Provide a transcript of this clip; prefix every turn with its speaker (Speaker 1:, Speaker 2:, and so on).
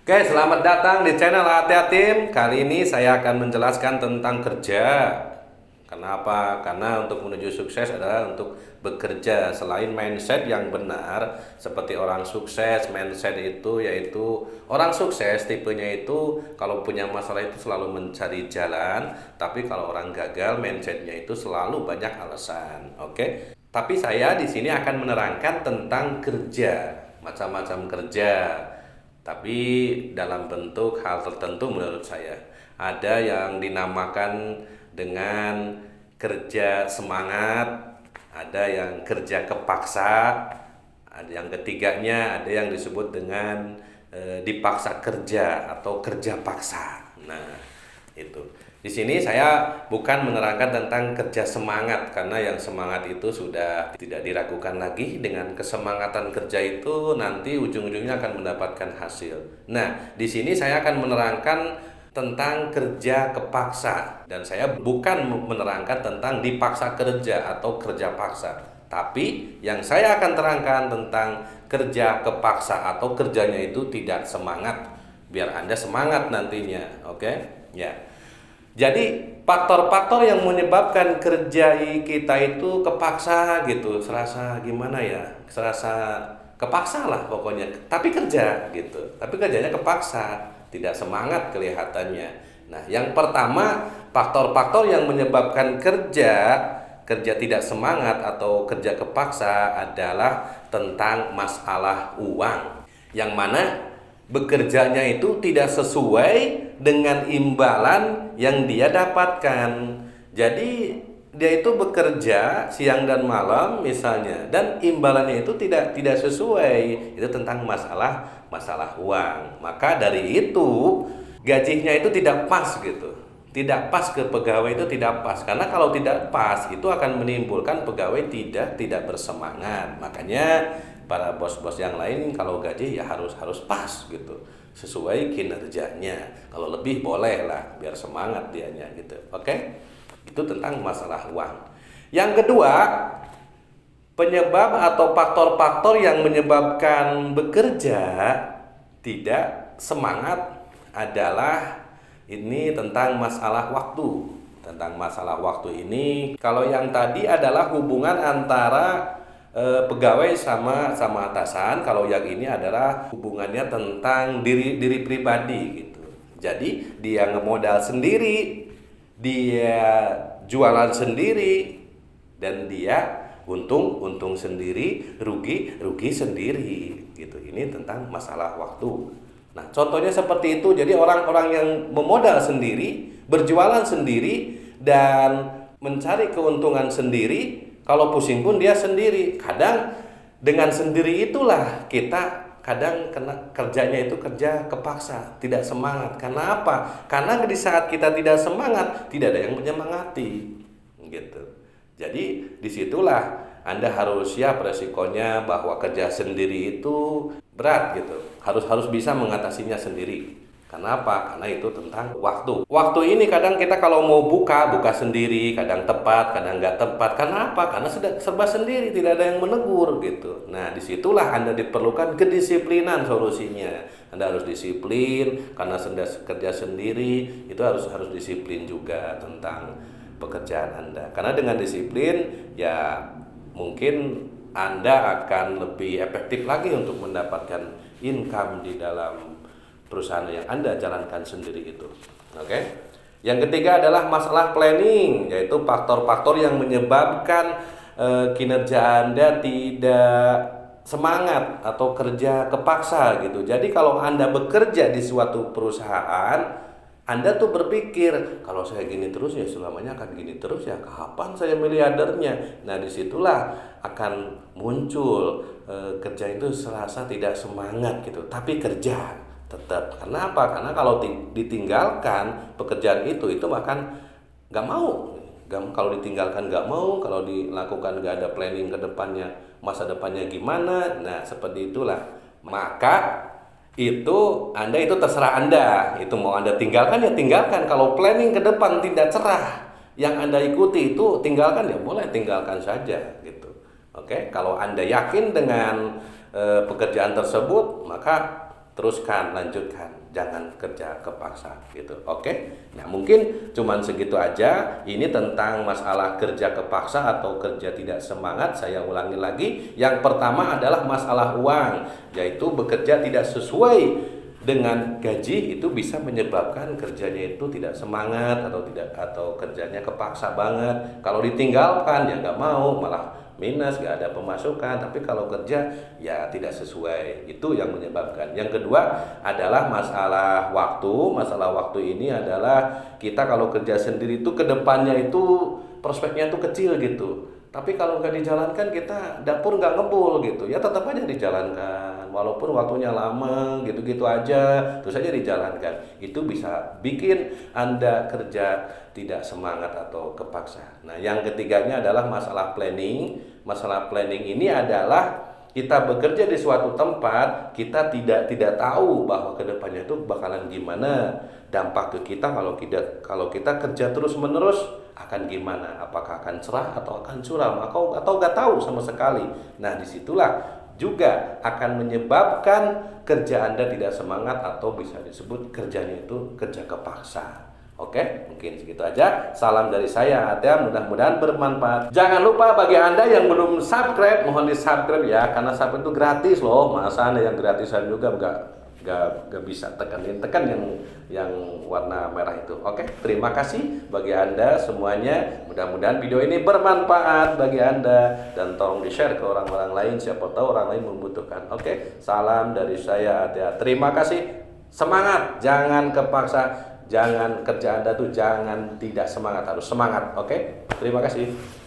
Speaker 1: Oke, selamat datang di channel Hati Yatim. Kali ini saya akan menjelaskan tentang kerja. Kenapa? Karena untuk menuju sukses adalah untuk bekerja. Selain mindset yang benar, seperti orang sukses, mindset itu yaitu orang sukses tipenya itu kalau punya masalah itu selalu mencari jalan, tapi kalau orang gagal mindsetnya itu selalu banyak alasan. Oke? Tapi saya di sini akan menerangkan tentang kerja, macam-macam kerja. Tapi dalam bentuk hal tertentu menurut saya. Ada yang dinamakan dengan kerja semangat, ada yang kerja kepaksa, ada yang ketiganya ada yang disebut dengan dipaksa kerja atau kerja paksa. Nah, itu. Di sini saya bukan menerangkan tentang kerja semangat karena yang semangat itu sudah tidak diragukan lagi. Dengan kesemangatan kerja itu nanti ujung-ujungnya akan mendapatkan hasil. Nah, di sini saya akan menerangkan tentang kerja kepaksa dan saya bukan menerangkan tentang dipaksa kerja atau kerja paksa. Tapi yang saya akan terangkan tentang kerja kepaksa atau kerjanya itu tidak semangat biar Anda semangat nantinya. Oke? Ya. Jadi faktor-faktor yang menyebabkan kerja kita itu kepaksa gitu, serasa gimana ya, serasa kepaksa lah pokoknya. Tapi kerja gitu, tapi kerjanya kepaksa, tidak semangat kelihatannya. Nah, yang pertama faktor-faktor yang menyebabkan kerja tidak semangat atau kerja kepaksa adalah tentang masalah uang, yang mana bekerjanya itu tidak sesuai dengan imbalan yang dia dapatkan. Jadi dia itu bekerja siang dan malam misalnya dan imbalannya itu tidak sesuai. Itu tentang masalah uang. Maka dari itu gajinya itu tidak pas gitu. Tidak pas ke pegawai itu tidak pas. Karena kalau tidak pas itu akan menimbulkan pegawai tidak bersemangat. Makanya para bos-bos yang lain kalau gaji ya harus pas gitu, sesuai kinerjanya. Kalau lebih boleh lah biar semangat dianya gitu. Oke? Itu tentang masalah uang. Yang kedua, penyebab atau faktor-faktor yang menyebabkan bekerja tidak semangat adalah ini tentang masalah waktu. Tentang masalah waktu ini, kalau yang tadi adalah hubungan antara pegawai sama atasan, kalau yang ini adalah hubungannya tentang diri pribadi gitu. Jadi dia ngemodal sendiri, dia jualan sendiri, dan dia untung sendiri, rugi sendiri gitu. Ini tentang masalah waktu. Nah, contohnya seperti itu. Jadi orang-orang yang memodal sendiri, berjualan sendiri, dan mencari keuntungan sendiri, kalau pusing pun dia sendiri. Kadang dengan sendiri itulah kita kadang kena kerjanya itu kerja kepaksa, tidak semangat. Karena apa? Karena di saat kita tidak semangat, tidak ada yang menyemangati. Gitu. Jadi disitulah Anda harus siap resikonya bahwa kerja sendiri itu berat gitu. Harus bisa mengatasinya sendiri. Kenapa? Karena itu tentang waktu. Waktu ini kadang kita kalau mau buka sendiri, kadang tepat, kadang nggak tepat. Kenapa? Karena sudah serba sendiri, tidak ada yang menegur gitu. Nah, disitulah Anda diperlukan kedisiplinan solusinya. Anda harus disiplin karena sudah kerja sendiri, itu harus disiplin juga tentang pekerjaan Anda. Karena dengan disiplin ya mungkin Anda akan lebih efektif lagi untuk mendapatkan income di dalam perusahaan yang Anda jalankan sendiri itu. Oke? Yang ketiga adalah masalah planning, yaitu faktor-faktor yang menyebabkan kinerja Anda tidak semangat atau kerja kepaksa gitu. Jadi kalau Anda bekerja di suatu perusahaan, Anda tuh berpikir, kalau saya gini terus ya selamanya akan gini terus ya, kapan saya miliardernya? Nah, disitulah akan muncul kerja itu serasa tidak semangat gitu, tapi kerja tetap. Karena apa? Karena kalau ditinggalkan pekerjaan itu bahkan nggak mau. Kalau ditinggalkan nggak mau, kalau dilakukan nggak ada planning ke depannya, masa depannya gimana. Nah, seperti itulah. Maka itu Anda itu terserah Anda. Itu mau Anda tinggalkan ya tinggalkan. Kalau planning ke depan tidak cerah, yang Anda ikuti itu tinggalkan ya boleh tinggalkan saja gitu. Oke, kalau Anda yakin dengan pekerjaan tersebut, maka teruskan, lanjutkan, jangan kerja kepaksa gitu. Oke. Nah, mungkin cuman segitu aja. Ini tentang masalah kerja kepaksa atau kerja tidak semangat. Saya ulangi lagi. Yang pertama adalah masalah uang, yaitu bekerja tidak sesuai dengan gaji itu bisa menyebabkan kerjanya itu tidak semangat atau kerjanya kepaksa banget. Kalau ditinggalkan ya nggak mau, malah minus, nggak ada pemasukan. Tapi kalau kerja ya tidak sesuai, itu yang menyebabkan. Yang kedua adalah masalah waktu. Masalah waktu ini adalah kita kalau kerja sendiri itu kedepannya itu prospeknya itu kecil gitu. Tapi kalau nggak dijalankan, kita dapur nggak ngebul gitu ya, tetap aja dijalankan walaupun waktunya lama gitu-gitu aja, terus aja dijalankan. Itu bisa bikin Anda kerja tidak semangat atau kepaksa. Nah, yang ketiganya adalah masalah planning. Masalah planning ini adalah kita bekerja di suatu tempat, kita tidak tahu bahwa kedepannya itu bakalan gimana dampak ke kita. Kalau kita kerja terus menerus akan gimana? Apakah akan cerah atau akan suram atau nggak tahu sama sekali. Nah, disitulah juga akan menyebabkan kerja Anda tidak semangat atau bisa disebut kerjanya itu kerja kepaksa. Oke, mungkin segitu aja. Salam dari saya, Atia. Mudah-mudahan bermanfaat. Jangan lupa bagi Anda yang belum subscribe, mohon di subscribe ya, karena subscribe itu gratis loh. Masa Anda yang gratisan juga nggak bisa tekan yang warna merah itu. Oke, terima kasih bagi Anda semuanya. Mudah-mudahan video ini bermanfaat bagi Anda dan tolong di-share ke orang-orang lain, siapa tahu orang lain membutuhkan. Oke, salam dari saya, Atia. Terima kasih. Semangat, jangan kepaksa. Jangan kerja Anda tuh jangan tidak semangat, harus semangat. Oke? Terima kasih.